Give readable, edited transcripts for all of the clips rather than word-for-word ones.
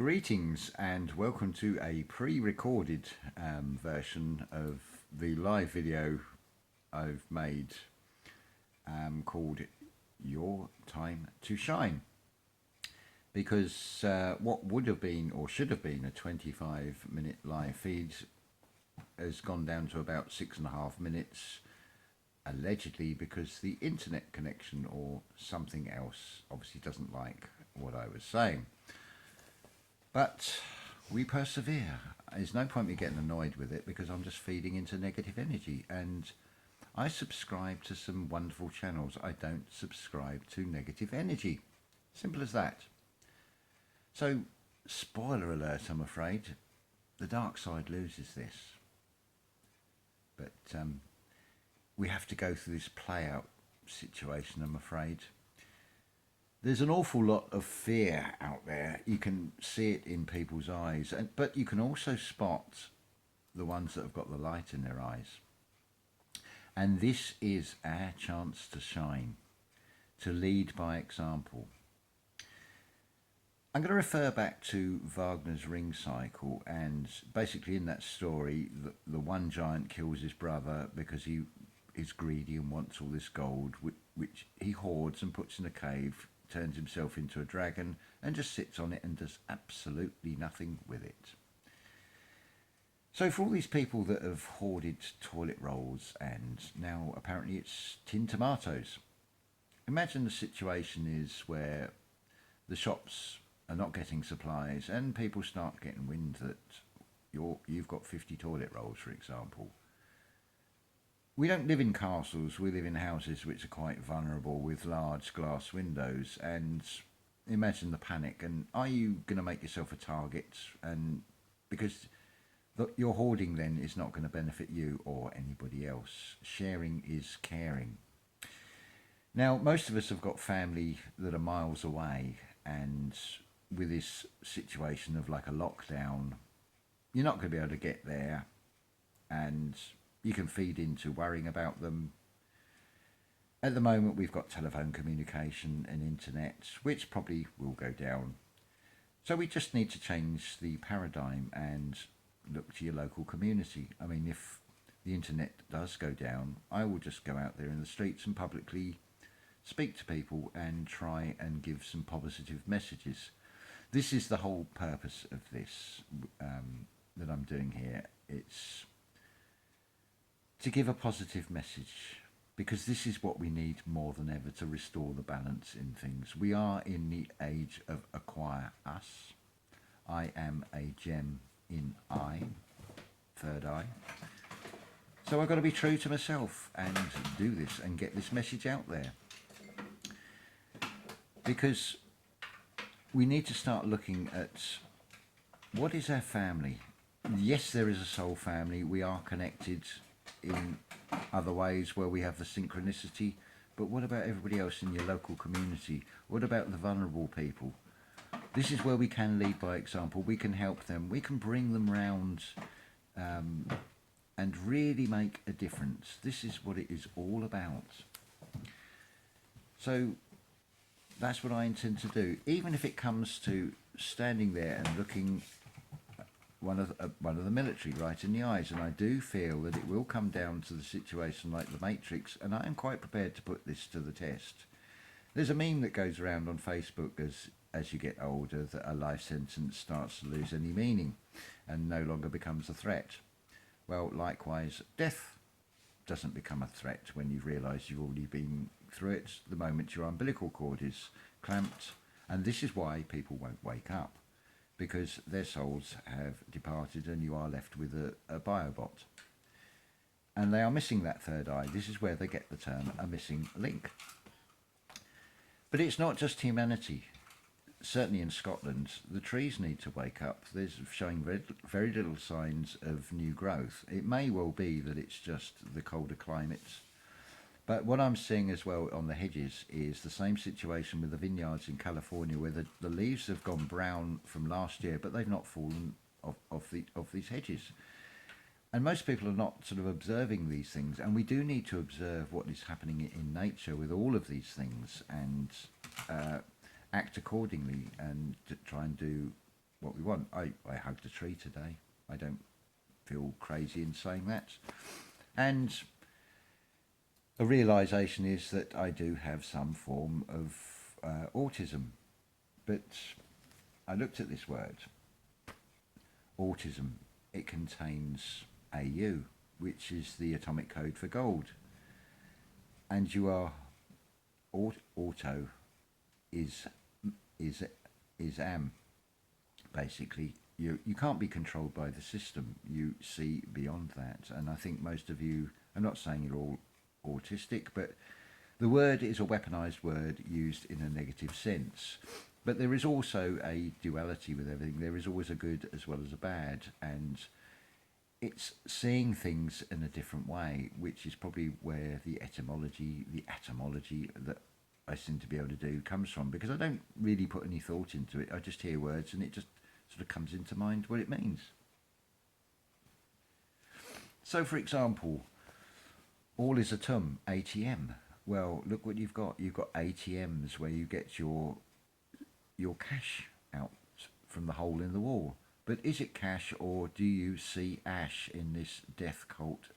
Greetings and welcome to a pre-recorded version of the live video I've made called Your Time to Shine, because what would have been or should have been a 25-minute live feed has gone down to about 6.5 minutes, allegedly because the internet connection or something else obviously doesn't like what I was saying. But we persevere. There's no point me getting annoyed with it because I'm just feeding into negative energy, and I subscribe to some wonderful channels. I don't subscribe to negative energy. Simple as that. So, spoiler alert, I'm afraid, the dark side loses this. But we have to go through this play-out situation, I'm afraid. There's an awful lot of fear out there. You can see it in people's eyes, but you can also spot the ones that have got the light in their eyes. And this is our chance to shine, to lead by example. I'm going to refer back to Wagner's Ring Cycle, and basically in that story, the one giant kills his brother because he is greedy and wants all this gold, which he hoards and puts in a cave, turns himself into a dragon and just sits on it and does absolutely nothing with it. So for all these people that have hoarded toilet rolls and now apparently it's tinned tomatoes, imagine the situation is where the shops are not getting supplies and people start getting wind that you've got 50 toilet rolls, for example. We don't live in castles, we live in houses which are quite vulnerable with large glass windows, and imagine the panic. And are you going to make yourself a target? And because your hoarding then is not going to benefit you or anybody else. Sharing is caring. Now, most of us have got family that are miles away, and with this situation of like a lockdown, you're not going to be able to get there, and you can feed into worrying about them. At the moment, we've got telephone communication and internet, which probably will go down. So we just need to change the paradigm and look to your local community. I mean, if the internet does go down, I will just go out there in the streets and publicly speak to people and try and give some positive messages. This is the whole purpose of this that I'm doing here. It's to give a positive message, because this is what we need more than ever to restore the balance in things. We are in the age of acquire us. I am a gem in I, third eye. So I've got to be true to myself and do this and get this message out there. Because we need to start looking at what is our family. Yes, there is a soul family. We are connected in other ways where we have the synchronicity, but what about everybody else in your local community? What about the vulnerable people? This is where we can lead by example. We can help them, we can bring them round and really make a difference. This is what it is all about. So that's what I intend to do, even if it comes to standing there and looking one of the military right in the eyes. And I do feel that it will come down to the situation like the Matrix, and I am quite prepared to put this to the test. There's a meme that goes around on Facebook as you get older, that a life sentence starts to lose any meaning and no longer becomes a threat. Well, likewise, death doesn't become a threat when you realise you've already been through it the moment your umbilical cord is clamped. And this is why people won't wake up, because their souls have departed and you are left with a biobot. And they are missing that third eye. This is where they get the term a missing link. But it's not just humanity. Certainly in Scotland, the trees need to wake up. They're showing very little signs of new growth. It may well be that it's just the colder climates. But what I'm seeing as well on the hedges is the same situation with the vineyards in California, where the leaves have gone brown from last year, but they've not fallen off these hedges. And most people are not sort of observing these things, and we do need to observe what is happening in nature with all of these things and act accordingly and to try and do what we want. I hugged a tree today. I don't feel crazy in saying that. And a realisation is that I do have some form of autism. But I looked at this word, autism. It contains AU, which is the atomic code for gold. And you are auto is am. Basically, you can't be controlled by the system. You see beyond that. And I think most of you, I'm not saying you're all autistic, but the word is a weaponized word used in a negative sense. But there is also a duality with everything. There is always a good as well as a bad, and it's seeing things in a different way, which is probably where the etymology that I seem to be able to do comes from, because I don't really put any thought into it. I just hear words and it just sort of comes into mind what it means. So, for example, all is a ATM. Well, look what you've got. You've got ATMs where you get your cash out from the hole in the wall. But is it cash, or do you see ash in this death cult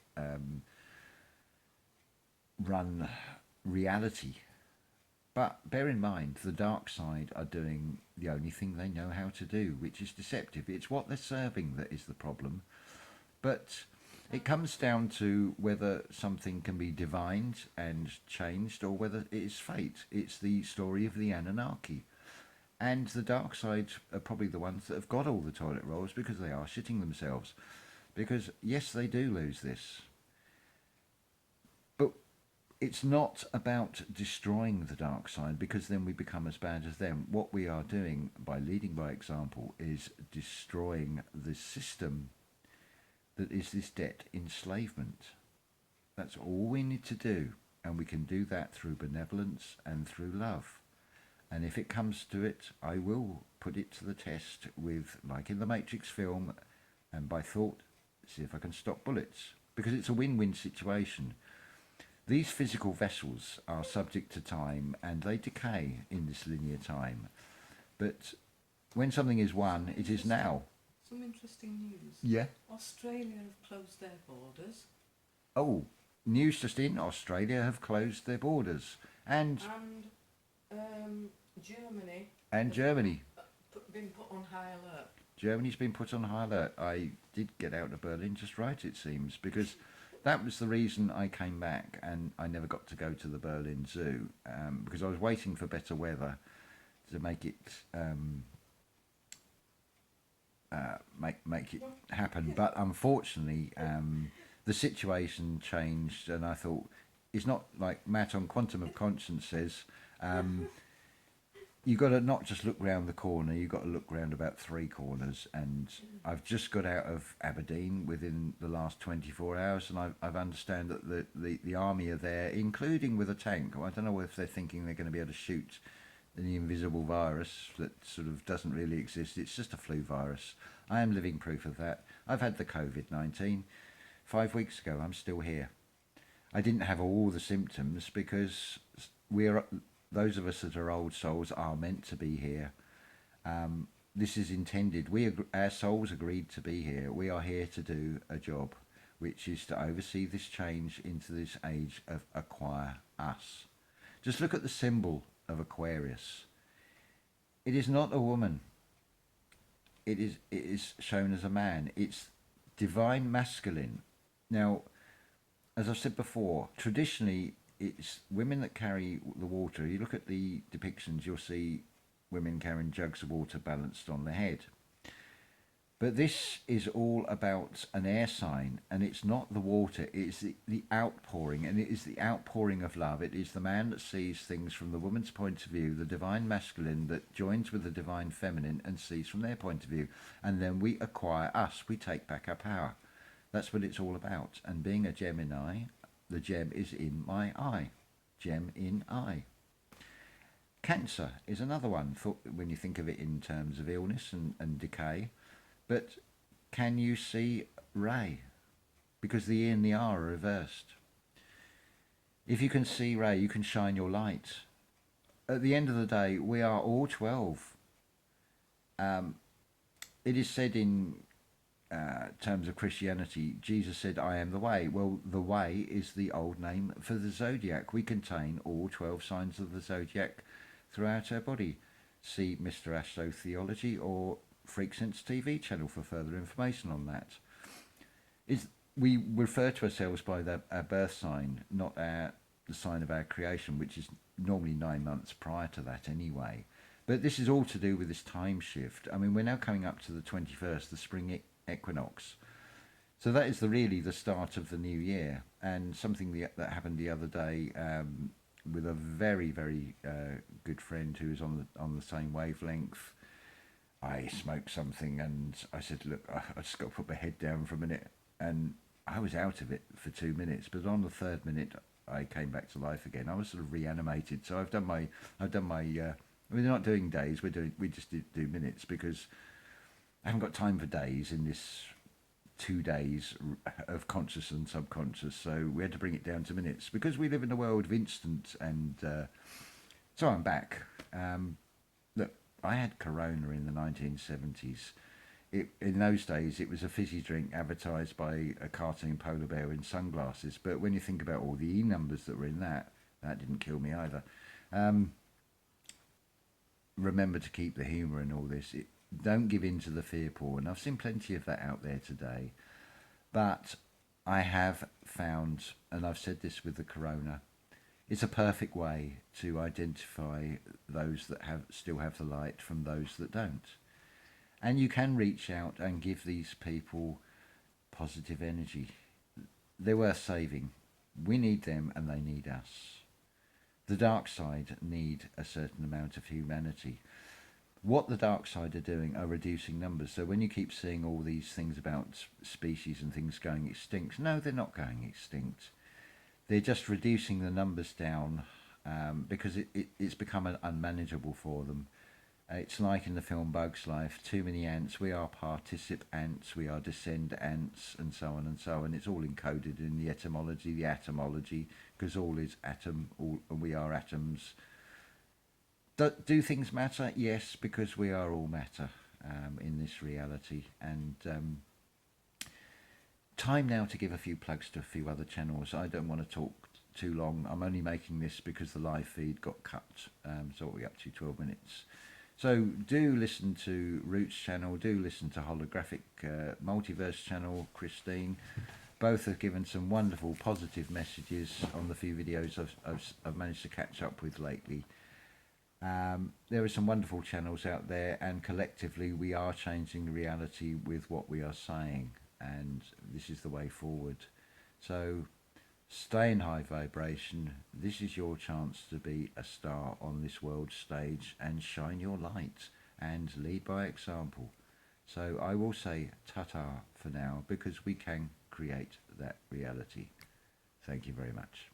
run reality? But bear in mind, the dark side are doing the only thing they know how to do, which is deceptive. It's what they're serving that is the problem. But it comes down to whether something can be divined and changed, or whether it is fate. It's the story of the Anunnaki. And the dark side are probably the ones that have got all the toilet rolls, because they are shitting themselves. Because, yes, they do lose this. But it's not about destroying the dark side, because then we become as bad as them. What we are doing by leading by example is destroying the system that is this debt enslavement. That's all we need to do. And we can do that through benevolence and through love. And if it comes to it, I will put it to the test with, like in the Matrix film, and by thought, see if I can stop bullets. Because it's a win-win situation. These physical vessels are subject to time, and they decay in this linear time. But when something is won, it is now. Some interesting news. Yeah. Australia have closed their borders. Oh, news just in, Australia have closed their borders. And Germany. And Germany. Been put on high alert. Germany's been put on high alert. I did get out of Berlin just right, it seems, because that was the reason I came back, and I never got to go to the Berlin Zoo, because I was waiting for better weather to make it make it happen. But unfortunately, the situation changed, and I thought, it's not like Matt on Quantum of Conscience says, you got to not just look round the corner, you got to look round about 3 corners. And I've just got out of Aberdeen within the last 24 hours, and I've understand that the army are there, including with a tank. I don't know if they're thinking they're going to be able to shoot the invisible virus that sort of doesn't really exist. It's just a flu virus. I am living proof of that. I've had the COVID-19 5 weeks ago. I'm still here. I didn't have all the symptoms, because those of us that are old souls are meant to be here. This is intended. Our souls agreed to be here. We are here to do a job, which is to oversee this change into this age of acquire us. Just look at the symbol of Aquarius. It is not a woman. It is shown as a man. It's divine masculine. Now, as I've said before, traditionally it's women that carry the water. You look at the depictions, you'll see women carrying jugs of water balanced on their head. But this is all about an air sign, and it's not the water, it's the outpouring, and it is the outpouring of love. It is the man that sees things from the woman's point of view, the divine masculine that joins with the divine feminine and sees from their point of view. And then we acquire us, we take back our power. That's what it's all about. And being a Gemini, the gem is in my eye. Gem in eye. Cancer is another one, when you think of it in terms of illness and decay. But can you see Ray? Because the E and the R are reversed. If you can see Ray, you can shine your light. At the end of the day, we are all 12. it is said in terms of Christianity, Jesus said, "I am the way." Well, the way is the old name for the zodiac. We contain all 12 signs of the zodiac throughout our body. See Mr. Astrotheology or Freak Sense TV channel for further information on that. We refer to ourselves by our birth sign, not the sign of our creation, which is normally 9 months prior to that anyway. But this is all to do with this time shift. I mean, we're now coming up to the 21st, the spring equinox. So that is really the start of the new year. And something that happened the other day with a very, very good friend who was on the same wavelength. I smoked something and I said, look, I just got to put my head down for a minute. And I was out of it for 2 minutes. But on the third minute, I came back to life again. I was sort of reanimated. So I've done my we're not doing days. We just do minutes, because I haven't got time for days in this 2 days of conscious and subconscious. So we had to bring it down to minutes, because we live in a world of instant. And so I'm back. Look, I had Corona in the 1970s. In those days, it was a fizzy drink advertised by a cartoon polar bear in sunglasses. But when you think about all the E numbers that were in that didn't kill me either. Remember to keep the humour in all this. Don't give in to the fear porn. I've seen plenty of that out there today. But I have found, and I've said this with the Corona, it's a perfect way to identify those that still have the light from those that don't. And you can reach out and give these people positive energy. They're worth saving. We need them and they need us. The dark side need a certain amount of humanity. What the dark side are doing are reducing numbers. So when you keep seeing all these things about species and things going extinct, no, they're not going extinct. They're just reducing the numbers down because it's become unmanageable for them. It's like in the film Bug's Life, too many ants. We are particip ants, we are descend ants, and so on and so on. It's all encoded in the etymology, the atomology, because all is atom, and we are atoms. Do things matter? Yes, because we are all matter in this reality. And time now to give a few plugs to a few other channels. I don't want to talk too long. I'm only making this because the live feed got cut, so we're up to 12 minutes. So do listen to Roots channel, do listen to Holographic Multiverse channel, Christine. Both have given some wonderful positive messages on the few videos I've managed to catch up with lately. There are some wonderful channels out there, and collectively we are changing reality with what we are saying, and this is the way forward. So stay in high vibration. This is your chance to be a star on this world stage and shine your light and lead by example. So I will say ta-ta for now, because we can create that reality. Thank you very much.